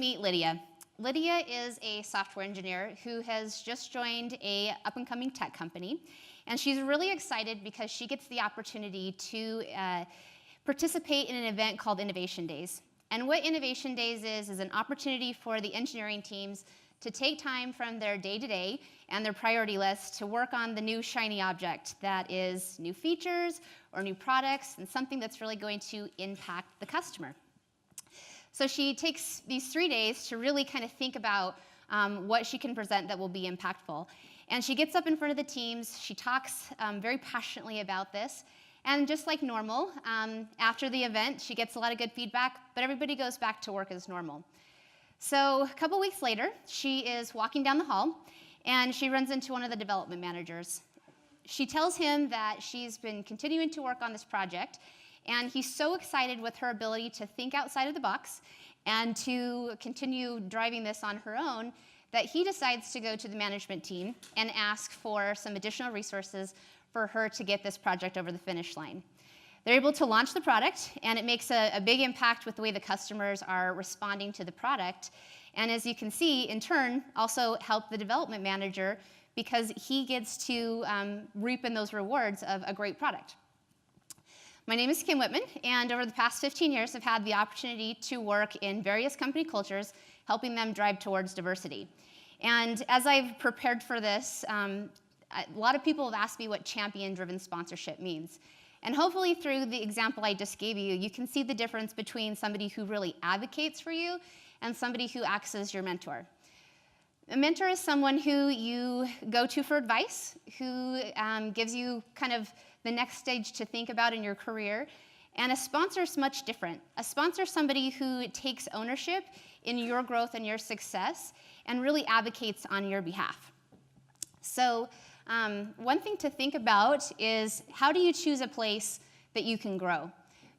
meet Lydia. Lydia is a software engineer who has just joined a up-and-coming tech company, and she's really excited because she gets the opportunity to participate in an event called Innovation Days. And what Innovation Days is an opportunity for the engineering teams to take time from their day-to-day and their priority list to work on the new shiny object that is new features or new products and something that's really going to impact the customer. So she takes these 3 days to really kind of think about what she can present that will be impactful. And she gets up in front of the teams, she talks very passionately about this, and just like normal, after the event, she gets a lot of good feedback, but everybody goes back to work as normal. So a couple weeks later, she is walking down the hall, and she runs into one of the development managers. She tells him that she's been continuing to work on this project, and he's so excited with her ability to think outside of the box and to continue driving this on her own that he decides to go to the management team and ask for some additional resources for her to get this project over the finish line. They're able to launch the product, and it makes a big impact with the way the customers are responding to the product. And as you can see, in turn, also help the development manager because he gets to reap in those rewards of a great product. My name is Kim Wittman, and over the past 15 years, I've had the opportunity to work in various company cultures, helping them drive towards diversity. And as I've prepared for this, a lot of people have asked me what champion-driven sponsorship means. And hopefully through the example I just gave you, you can see the difference between somebody who really advocates for you and somebody who acts as your mentor. A mentor is someone who you go to for advice, who gives you kind of the next stage to think about in your career. And a sponsor is much different. A sponsor is somebody who takes ownership in your growth and your success and really advocates on your behalf. So one thing to think about is how do you choose a place that you can grow?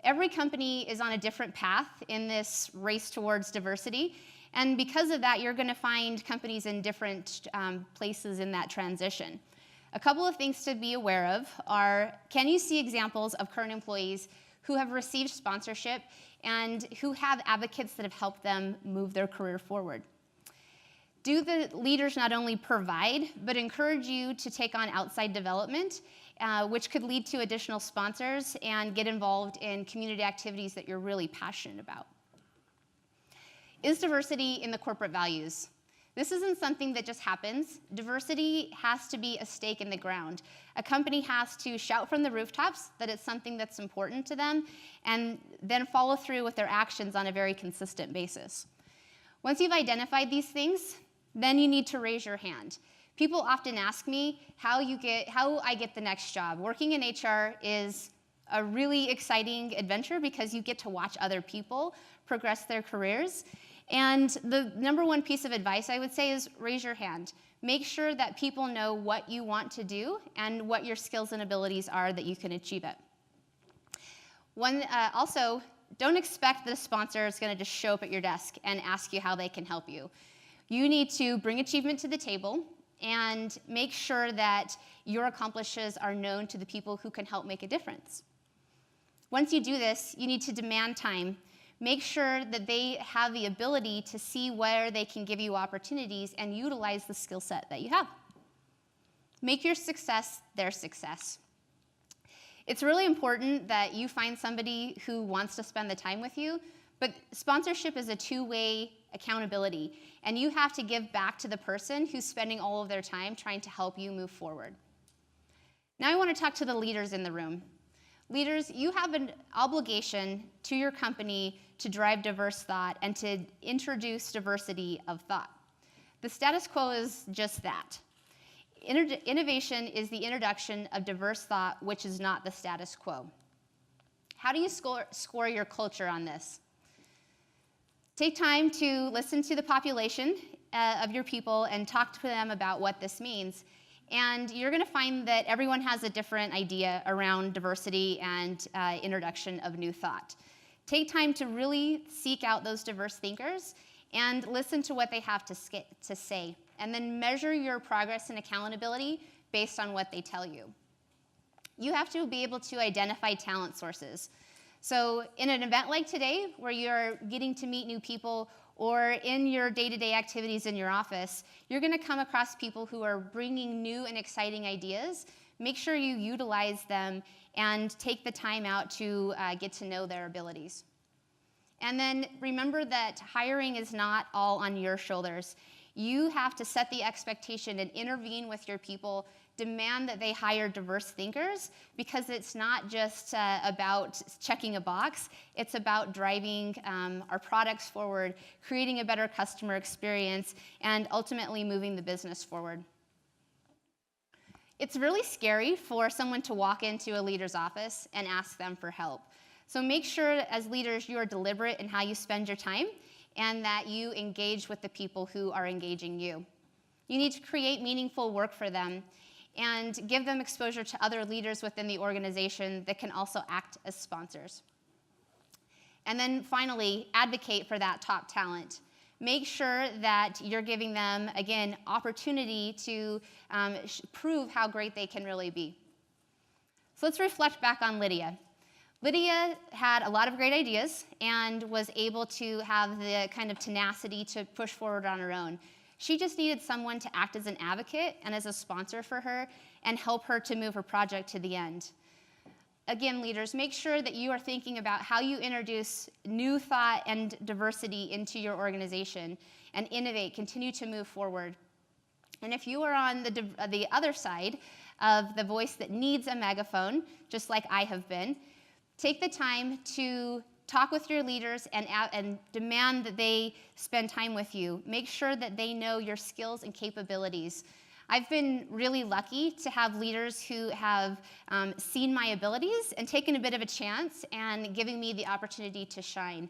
Every company is on a different path in this race towards diversity. And because of that, you're going to find companies in different places in that transition. A couple of things to be aware of are, can you see examples of current employees who have received sponsorship and who have advocates that have helped them move their career forward? Do the leaders not only provide, but encourage you to take on outside development, which could lead to additional sponsors and get involved in community activities that you're really passionate about? Is diversity in the corporate values? This isn't something that just happens. Diversity has to be a stake in the ground. A company has to shout from the rooftops that it's something that's important to them and then follow through with their actions on a very consistent basis. Once you've identified these things, then you need to raise your hand. People often ask me how I get the next job. Working in HR is a really exciting adventure because you get to watch other people progress their careers. And the number one piece of advice I would say is raise your hand. Make sure that people know what you want to do and what your skills and abilities are that you can achieve it. Also, don't expect that a sponsor is going to just show up at your desk and ask you how they can help you. You need to bring achievement to the table and make sure that your accomplishments are known to the people who can help make a difference. Once you do this, you need to demand time. Make sure that they have the ability to see where they can give you opportunities and utilize the skill set that you have. Make your success their success. It's really important that you find somebody who wants to spend the time with you, but sponsorship is a two-way accountability, and you have to give back to the person who's spending all of their time trying to help you move forward. Now I want to talk to the leaders in the room. Leaders, you have an obligation to your company to drive diverse thought and to introduce diversity of thought. The status quo is just that. Innovation is the introduction of diverse thought, which is not the status quo. How do you score your culture on this? Take time to listen to the population of your people and talk to them about what this means. And you're going to find that everyone has a different idea around diversity and introduction of new thought. Take time to really seek out those diverse thinkers and listen to what they have to say. And then measure your progress and accountability based on what they tell you. You have to be able to identify talent sources. So in an event like today, where you're getting to meet new people, or in your day-to-day activities in your office, you're going to come across people who are bringing new and exciting ideas. Make sure you utilize them and take the time out to get to know their abilities. And then remember that hiring is not all on your shoulders. You have to set the expectation and intervene with your people, demand that they hire diverse thinkers, because it's not just about checking a box. It's about driving our products forward, creating a better customer experience, and ultimately moving the business forward. It's really scary for someone to walk into a leader's office and ask them for help. So make sure as leaders you are deliberate in how you spend your time and that you engage with the people who are engaging you. You need to create meaningful work for them and give them exposure to other leaders within the organization that can also act as sponsors. And then finally, advocate for that top talent. Make sure that you're giving them, again, opportunity to prove how great they can really be. So let's reflect back on Lydia. Lydia had a lot of great ideas and was able to have the kind of tenacity to push forward on her own. She just needed someone to act as an advocate and as a sponsor for her and help her to move her project to the end. Again, leaders, make sure that you are thinking about how you introduce new thought and diversity into your organization and innovate, continue to move forward. And if you are on the other side of the voice that needs a megaphone, just like I have been, take the time to talk with your leaders and demand that they spend time with you. Make sure that they know your skills and capabilities. I've been really lucky to have leaders who have seen my abilities and taken a bit of a chance and giving me the opportunity to shine.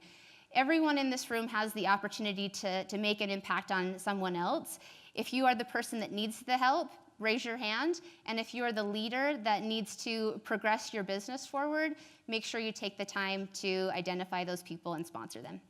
Everyone in this room has the opportunity to make an impact on someone else. If you are the person that needs the help, raise your hand. And if you are the leader that needs to progress your business forward, make sure you take the time to identify those people and sponsor them.